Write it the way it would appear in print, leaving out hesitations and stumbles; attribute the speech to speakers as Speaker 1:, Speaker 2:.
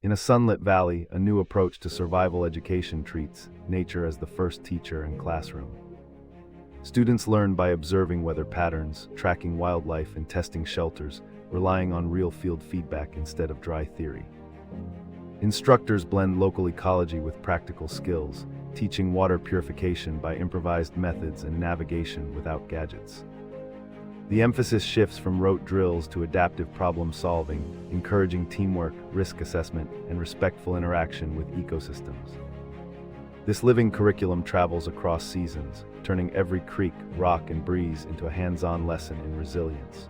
Speaker 1: In a sunlit valley, a new approach to survival education treats nature as the first teacher and classroom. Students learn by observing weather patterns, tracking wildlife, and testing shelters, relying on real field feedback instead of dry theory. Instructors blend local ecology with practical skills, teaching water purification by improvised methods and navigation without gadgets. The emphasis shifts from rote drills to adaptive problem solving, encouraging teamwork, risk assessment, and respectful interaction with ecosystems. This living curriculum travels across seasons, turning every creek, rock, and breeze into a hands-on lesson in resilience.